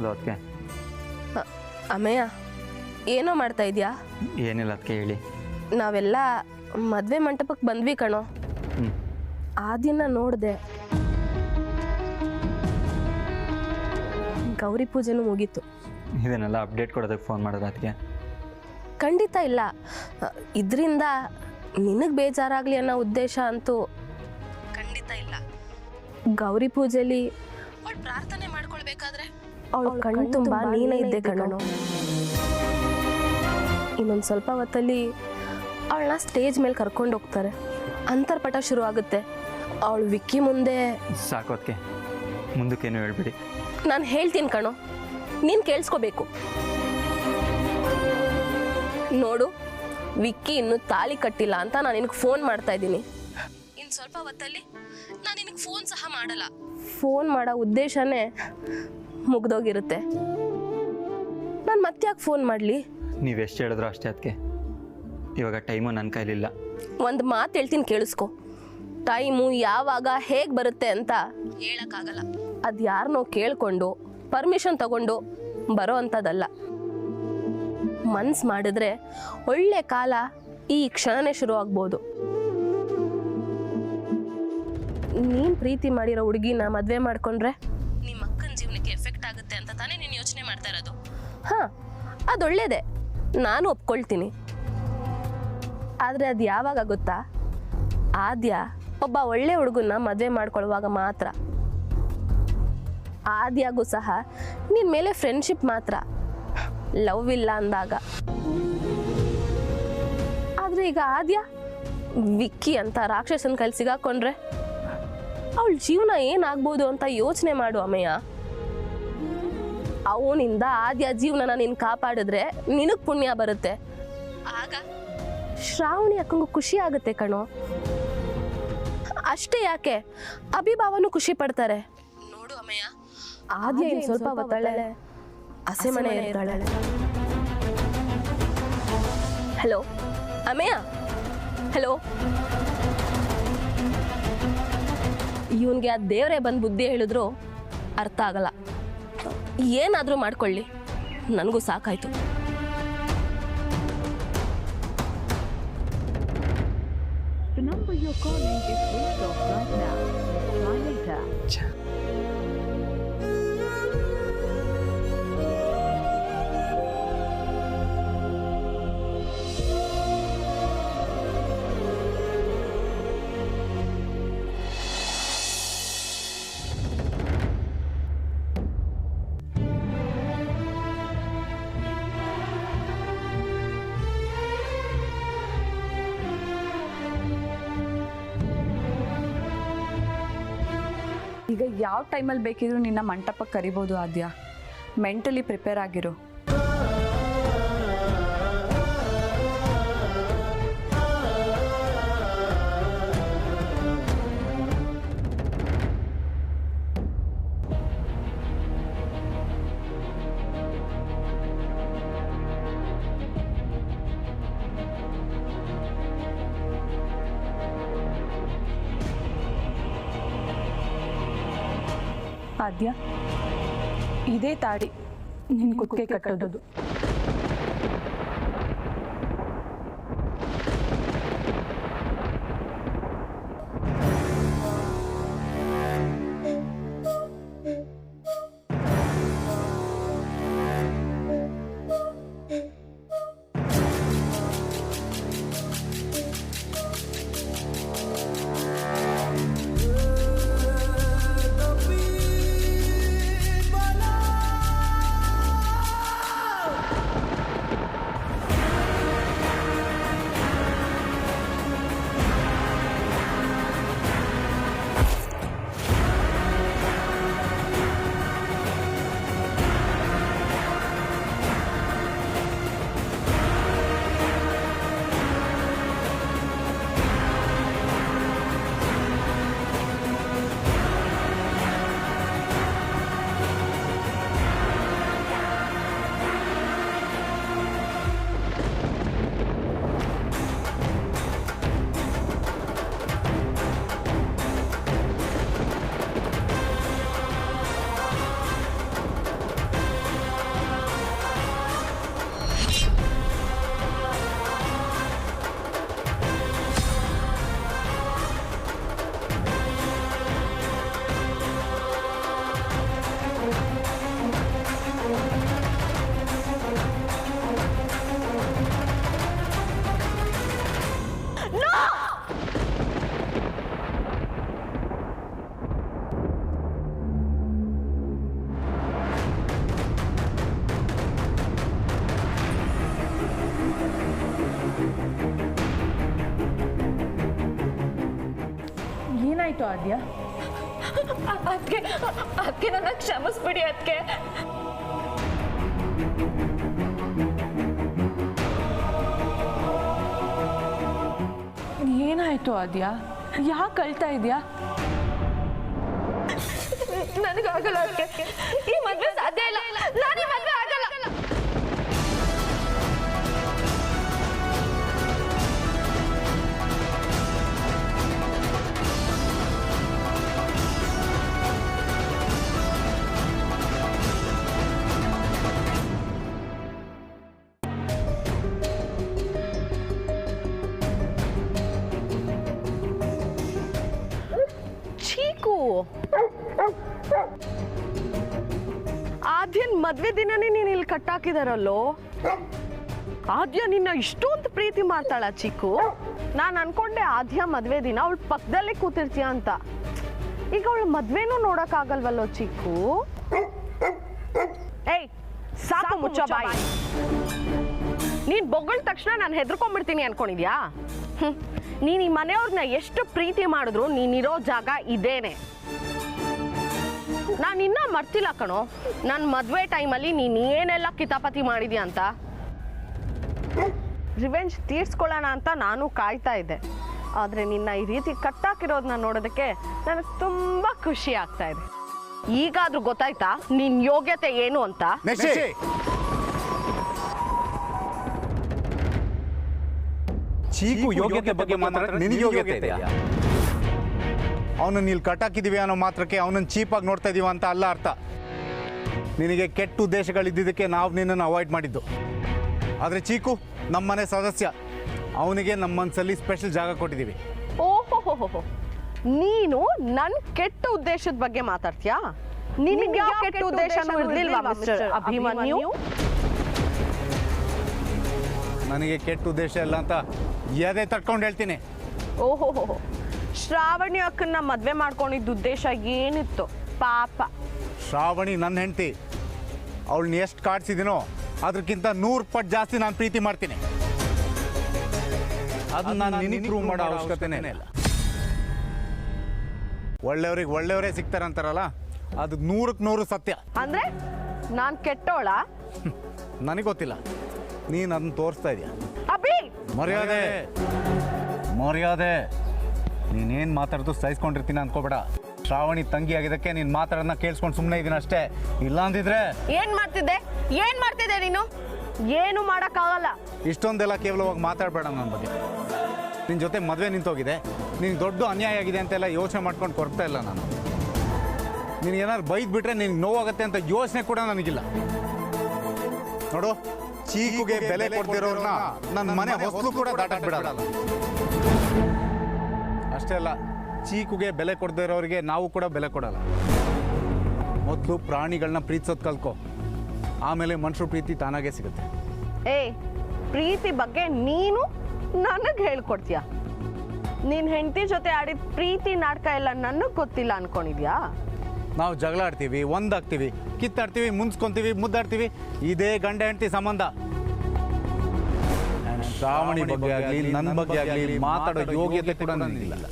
Hello ಅದಕ್ಕೆ. ಅಮ್ಮಯ್ಯ, ಏನೋ ಮಾಡ್ತಾ ಇದೆಯಾ? ಏನಿಲ್ಲ ಅದಕ್ಕೆ, ಹೇಳಿ. ನಾವೆಲ್ಲ ಮದುವೆ ಮಂಟಪಕ್ಕೆ ಬಂದ್ವಿ ಕಣೋ. ಆ ದಿನ ನೋಡಿದೆ, ಗೌರಿ ಪೂಜೆನೂ ಮುಗೀತು. ಇದನ್ನೆಲ್ಲ ಅಪ್ಡೇಟ್ ಕೊಡೋದಕ್ಕೆ ಫೋನ್ ಮಾಡೋದು ಅದಕ್ಕೆ? ಖಂಡಿತ ಇಲ್ಲ. ಇದರಿಂದ ನಿನಗೆ ಬೇಜಾರಾಗಲಿ ಅನ್ನೋ ಉದ್ದೇಶ ಅಂತೂ ಖಂಡಿತ ಇಲ್ಲ. ಗೌರಿ ಪೂಜೆಲಿ ಅವಳು ಪ್ರಾರ್ಥನೆ ಮಾಡ್ಕೊಳ್ಬೇಕಾದ್ರೆ ಅವಳು ಕಣ್ಣು ತುಂಬ ನೀನೇ ಇದ್ದೆ ಕಣೋ. ಇನ್ನೊಂದು ಸ್ವಲ್ಪ ಹೊತ್ತಲ್ಲಿ ಅವಳನ್ನ ಸ್ಟೇಜ್ ಮೇಲೆ ಕರ್ಕೊಂಡು ಹೋಗ್ತಾರೆ. ಅಂತರ್ಪಟ ಶುರು ಆಗುತ್ತೆ. ಅವಳು ವಿಕ್ಕಿ ಮುಂದೆ. ಸಾಕು ಅದಕ್ಕೆ, ಮುಂದಕ್ಕೇನು ಹೇಳ್ಬಿಡಿ. ನಾನು ಹೇಳ್ತೀನಿ ಕಣೋ, ನೀನು ಕೇಳಿಸ್ಕೋಬೇಕು. ನೋಡು, ವಿಕ್ಕಿ ಇನ್ನೂ ತಾಳಿ ಕಟ್ಟಿಲ್ಲ ಅಂತ ನಾನು ನಿನಗೆ ಫೋನ್ ಮಾಡ್ತಾ ಇದ್ದೀನಿ. ಇನ್ನು ಸ್ವಲ್ಪ ಹೊತ್ತಲ್ಲಿ ನಾನು ನಿನಗೆ ಫೋನ್ ಸಹ ಮಾಡಲ್ಲ. ಫೋನ್ ಮಾಡೋ ಉದ್ದೇಶನೇ ಮುಗ್ದೋಗಿರುತ್ತೆ. ನಾನು ಮತ್ತೆ ಯಾಕೆ ಫೋನ್ ಮಾಡಲಿ? ನೀವು ಎಷ್ಟು ಹೇಳಿದ್ರು ಅಷ್ಟೇ ಅದಕ್ಕೆ. ಇವಾಗ ಟೈಮು ನನ್ನ ಕೈಲಿಲ್ಲ. ಒಂದು ಮಾತು ಹೇಳ್ತೀನಿ, ಕೇಳಿಸ್ಕೊ. ಟೈಮು ಯಾವಾಗ ಹೇಗೆ ಬರುತ್ತೆ ಅಂತ ಹೇಳೋಕ್ಕಾಗಲ್ಲ. ಅದು ಯಾರನ್ನೋ ಕೇಳಿಕೊಂಡು ಪರ್ಮಿಷನ್ ತಗೊಂಡು ಬರೋ ಅಂಥದ್ದಲ್ಲ. ಮನ್ಸು ಮಾಡಿದ್ರೆ ಒಳ್ಳೆ ಕಾಲ ಈ ಕ್ಷಣನೇ ಶುರು ಆಗ್ಬೋದು. ನೀನು ಪ್ರೀತಿ ಮಾಡಿರೋ ಹುಡುಗಿನ ಮದುವೆ ಮಾಡ್ಕೊಂಡ್ರೆ ನಿಮ್ಮ ಅಕ್ಕನ ಜೀವನಕ್ಕೆ ಎಫೆಕ್ಟ್ ಆಗುತ್ತೆ ಅಂತ ತಾನೇ ನೀನು ಯೋಚನೆ ಮಾಡ್ತಾ ಇರೋದು. ಹಾಂ, ಅದು ಒಳ್ಳೇದೇ, ನಾನು ಒಪ್ಕೊಳ್ತೀನಿ. ಆದರೆ ಅದು ಯಾವಾಗ ಗೊತ್ತಾ? ಆದ್ಯ ಒಬ್ಬ ಒಳ್ಳೆ ಹುಡುಗನ್ನ ಮದುವೆ ಮಾಡ್ಕೊಳ್ಳುವಾಗ ಮಾತ್ರ. ಆದ್ಯಾಗೂ ಸಹ ನಿನ್ನ ಮೇಲೆ ಫ್ರೆಂಡ್ಶಿಪ್ ಮಾತ್ರ, ಲವ್ ಇಲ್ಲ ಅಂದಾಗ. ಆದರೆ ಈಗ ಆದ್ಯ ವಿಕ್ಕಿ ಅಂತ ರಾಕ್ಷಸನ ಕೈಲಿ ಸಿಗಾಕೊಂಡ್ರೆ ಅವಳ ಜೀವನ ಏನಾಗ್ಬೋದು ಅಂತ ಯೋಚನೆ ಮಾಡು ಅಮ್ಮಯ್ಯ. ಅವನಿಂದ ಆದ್ಯ ಜೀವನನ ನೀನು ಕಾಪಾಡಿದ್ರೆ ನಿನಗೆ ಪುಣ್ಯ ಬರುತ್ತೆ. ಆಗ ಶ್ರಾವಣಿ ಅಕ್ಕಂಗೂ ಖುಷಿ ಆಗುತ್ತೆ ಕಣೋ. ಅಷ್ಟೇ ಯಾಕೆ, ಅಭಿಭಾವನು ಖುಷಿ ಪಡ್ತಾರೆ. ನೋಡು ಅಮ್ಮಯ್ಯ, ಆದ್ಯ ಇನ್ನು ಸ್ವಲ್ಪ ಹೊತ್ತಳೆ ಹಸೆ ಮನೆ ಇರ್ತಾಳೆ. ಹಲೋ ಅಮ್ಮಯ್ಯ, ಹಲೋ. ಇವನ್ಗೆ ಆ ದೇವರೇ ಬಂದು ಬುದ್ಧಿ ಹೇಳಿದ್ರು ಅರ್ಥ ಆಗಲ್ಲ. ಏನಾದರೂ ಮಾಡ್ಕೊಳ್ಳಿ, ನನಗೂ ಸಾಕಾಯ್ತು. The number you're calling is switched off right now. Try later. ಈಗ ಯಾವ ಟೈಮಲ್ಲಿ ಬೇಕಿದ್ರು ನಿನ್ನ ಮಂಟಪಕ್ಕೆ ಕರಿಬೋದು ಆದ್ಯ. Mentally prepare ಆಗಿರು. ಆದ್ಯ, ಇದೇ ತಾಡಿ ನಿನ್ನ ಕುತ್ತಿಗೆ ಕಟ್ಟೋದು. ಏನಾಯ್ತು ಆದ್ಯ? ಅದಕ್ಕೆ ಅದಕ್ಕೆ ನನ್ನ ಕ್ಷಮಿಸ್ಬಿಡಿ ಅದಕ್ಕೆ. ಏನಾಯ್ತು ಆದ್ಯ? ಯಾಕೆ ಅಳ್ತಾ ಇದೆಯಾ? ನನಗಾಗಲ್ಲ ಅದಕ್ಕೆ, ಈ ಮದ್ವೆ ಸಾಧ್ಯ ಇಲ್ಲ, ನಾನು ಈ ಮದ್ವೆ ಆಗಲ್ಲ. ಚೀಕು, ಆದ್ಯನ್ ಮದ್ವೆ ದಿನನೇ ನೀನು ಇಲ್ಲಿ ಕಟ್ಟಾಕಿದಾರಲ್ಲೋ. ಆದ್ಯ ನಿನ್ನ ಇಷ್ಟೊಂದು ಪ್ರೀತಿ ಮಾಡ್ತಾಳ ಚೀಕು. ನಾನು ಅನ್ಕೊಂಡೆ ಆದ್ಯ ಮದ್ವೆ ದಿನ ಅವಳ ಪಕ್ಕದಲ್ಲೇ ಕೂತಿರ್ತೀಯ ಅಂತ. ಈಗ ಅವಳ ಮದ್ವೆನೂ ನೋಡಕ್ಕಾಗಲ್ವಲ್ಲೋ ಚೀಕು. ಏಯ್ ಸಾಕು, ಮುಚ್ಚ ಬಾಯಿ. ನೀನ್ ಬೊಗಳ ತಕ್ಷಣ ನಾನು ಹೆದರ್ಕೊಂಡ್ಬಿಡ್ತೀನಿ ಅನ್ಕೊಂಡಿದ್ಯಾ? ನೀನ್ ಈ ಮನೆಯವ್ರನ್ನ ಎಷ್ಟು ಪ್ರೀತಿ ಮಾಡಿದ್ರು ನೀನಿರೋ ಜಾಗ ಇದೇನೆ. ನಾನು ಇನ್ನ ಮರ್ತಿಲ್ಲ ಕಣೋ, ನನ್ನ ಮದ್ವೆ ಟೈಮಲ್ಲಿ ನೀನ್ ಏನೆಲ್ಲ ಕಿತಾಪತಿ ಮಾಡಿದ್ಯಾ ಅಂತ. ರಿವೆಂಜ್ ತೀರ್ಸ್ಕೊಳ್ಳೋಣ ಅಂತ ನಾನು ಕಾಯ್ತಾ ಇದ್ದೆ. ಆದ್ರೆ ನಿನ್ನ ಈ ರೀತಿ ಕಟ್ಟಾಕಿರೋದನ್ನ ನೋಡೋದಕ್ಕೆ ನನಗೆ ತುಂಬಾ ಖುಷಿ ಆಗ್ತಾ ಇದೆ. ಈಗಾದ್ರೂ ಗೊತ್ತಾಯ್ತಾ ನಿನ್ ಯೋಗ್ಯತೆ ಏನು ಅಂತ? ಚೀಕು ಯೋಗ್ಯತೆ ಬಗ್ಗೆ ಮಾತಾಡೋದು ನಿನಗೆ ಯೋಗ್ಯತೆ ಇದೆಯಾ? ಅವನನ್ನು ಇಲ್ಲಿ ಕಟ್ಟಾಕಿದೀವಿ ಅನ್ನೋ ಮಾತ್ರಕ್ಕೆ ಅವನನ್ನು ಚೀಪಾಗಿ ನೋಡ್ತಾ ಇದೀವ ಅಂತ ಅಲ್ಲ ಅರ್ಥ. ನಿನಗೆ ಕೆಟ್ಟ ಉದ್ದೇಶಗಳಿದ್ದಕ್ಕೆ ನಾವು ನಿನ್ನನ್ನು ಅವಾಯ್ಡ್ ಮಾಡಿದ್ದು. ಆದರೆ ಚೀಕು ನಮ್ಮನೆ ಸದಸ್ಯ, ಅವನಿಗೆ ನಮ್ಮ ಮನಸ್ಸಲ್ಲಿ ಸ್ಪೆಷಲ್ ಜಾಗ ಕೊಟ್ಟಿದ್ದೀವಿ. ಓಹೋ, ನೀನು ನನ್ನ ಕೆಟ್ಟ ಉದ್ದೇಶದ ಬಗ್ಗೆ ಮಾತಾಡ್ತೀಯಾ? ನಿನಗೆ ಯಾವ ಕೆಟ್ಟ ಉದ್ದೇಶನೂ ಇರಲಿಲ್ವಾ ಮಿಸ್ಟರ್ ಅಭಿಮನ್ಯು? ನನಗೆ ಕೆಟ್ಟ ಉದ್ದೇಶ ಇಲ್ಲ ಅಂತ ಎದೆ ತಟ್ಕೊಂಡು ಹೇಳ್ತೀನಿ. ಓಹೋ, ಶ್ರಾವಣಿ ಅಕ್ಕನ್ನ ಮದ್ವೆ ಮಾಡ್ಕೊಂಡಿದ್ದ ಉದ್ದೇಶ ಏನಿತ್ತು ಪಾಪ? ಶ್ರಾವಣಿ ನನ್ನ ಹೆಂಡತಿ, ಅವಳನ್ನ ಎಷ್ಟು ಕಾಡ್ಸಿದ್ದೀನೋ ಅದಕ್ಕಿಂತ 100 ಪಟ್ಟು ಜಾಸ್ತಿ ನಾನು ಪ್ರೀತಿ ಮಾಡ್ತೀನಿ. ಅದು ನಾನು ನಿನಗೆ ಪ್ರೂವ್ ಮಾಡೋ ಅವಶ್ಯಕತೆನೇ ಇಲ್ಲ. ಒಳ್ಳೆಯವ್ರಿಗೆ ಒಳ್ಳೆಯವರೇ ಸಿಗ್ತಾರಂತಾರಲ್ಲ, ಅದು 100ಕ್ಕೆ 100 ಸತ್ಯ. ಅಂದ್ರೆ ನಾನ್ ಕೆಟ್ಟೋಳ? ನನಗೆ ಗೊತ್ತಿಲ್ಲ, ನೀನು ಅದನ್ನ ತೋರಿಸ್ತಾ ಇದೀಯ. ಅಭಿ, ಮರ್ಯಾದೆ ನೀನೇನು ಮಾತಾಡೋದು ಸಹಿಸ್ಕೊಂಡಿರ್ತೀನಿ ಅನ್ಕೋಬೇಡ. ಶ್ರಾವಣಿ ತಂಗಿ ಆಗಿದ್ದಕ್ಕೆ ನೀನು ಮಾತಾಡೋದನ್ನ ಕೇಳಿಸ್ಕೊಂಡು ಸುಮ್ಮನೆ ಇದ್ದೀನಿ ಅಷ್ಟೇ. ಇಲ್ಲ ಅಂದಿದ್ರೆ ಏನ್ ಮಾಡ್ತಿದ್ದೆ ನೀನು? ಏನು ಮಾಡಕ್ಕಾಗಲ್ಲ. ಇಷ್ಟೊಂದೆಲ್ಲ ಕೇವಲವಾಗಿ ಮಾತಾಡಬೇಡ ನನ್ನ ಬಗ್ಗೆ. ನಿನ್ನ ಜೊತೆ ಮದುವೆ ನಿಂತೋಗಿದೆ, ನಿನ್ಗೆ ದೊಡ್ಡ ಅನ್ಯಾಯ ಆಗಿದೆ ಅಂತೆಲ್ಲ ಯೋಚನೆ ಮಾಡ್ಕೊಂಡು ಕೊಡ್ತಾ ಇಲ್ಲ ನಾನು. ನಿನಗೇನಾದ್ರು ಬೈದ್ಬಿಟ್ರೆ ನಿನ್ಗೆ ನೋವಾಗುತ್ತೆ ಅಂತ ಯೋಚನೆ ಕೂಡ ನನಗಿಲ್ಲ. ನೋಡು, ಚೀಕುಗೆ ಬೆಲೆ ಕೊಡ್ತಿರೋರ್ನ ನನ್ನ ಮನೆ ಹೊಸಲು ಕೂಡ ದಾಟಕ್ಕೆ ಬಿಡಲ್ಲ. ಅಷ್ಟೇ ಅಲ್ಲ, ಚೀಕುಗೆ ಬೆಲೆ ಕೊಡದೇ ಇರೋರಿಗೆ ನಾವು ಕೂಡ ಬೆಲೆ ಕೊಡಲ್ಲ. ಮೊದಲು ಪ್ರಾಣಿಗಳನ್ನ ಪ್ರೀತಿಸೋದು ಕಲ್ಕೋ, ಆಮೇಲೆ ಮನುಷ್ಯರು ಪ್ರೀತಿ ತಾನಾಗೆ ಸಿಗುತ್ತೆ. ಪ್ರೀತಿ ಬಗ್ಗೆ ನೀನು ನನಗೆ ಹೇಳ್ಕೊಡ್ತೀಯ? ನಿನ್ನ ಹೆಂಡತಿ ಜೊತೆ ಆಡಿದ ಪ್ರೀತಿ ನಾಟಕ ಎಲ್ಲ ನನಗೆ ಗೊತ್ತಿಲ್ಲ ಅನ್ಕೊಂಡಿದ್ಯಾ? ನಾವು ಜಗಳ ಆಡ್ತೀವಿ, ಒಂದಾಗ್ತೀವಿ, ಕಿತ್ತಾಡ್ತೀವಿ, ಮುನ್ಸ್ಕೊಂತೀವಿ, ಮುದ್ದಾಡ್ತೀವಿ. ಇದೇ ಗಂಡ ಹೆಂಡತಿ ಸಂಬಂಧ. ಶ್ರಾವಣಿ ಬಗ್ಗೆ ಆಗಲಿ ನನ್ನ ಬಗ್ಗೆ ಆಗಲಿ ಮಾತಾಡೋ ಯೋಗ್ಯತೆ ಕೂಡ ನನಗಿಲ್ಲ.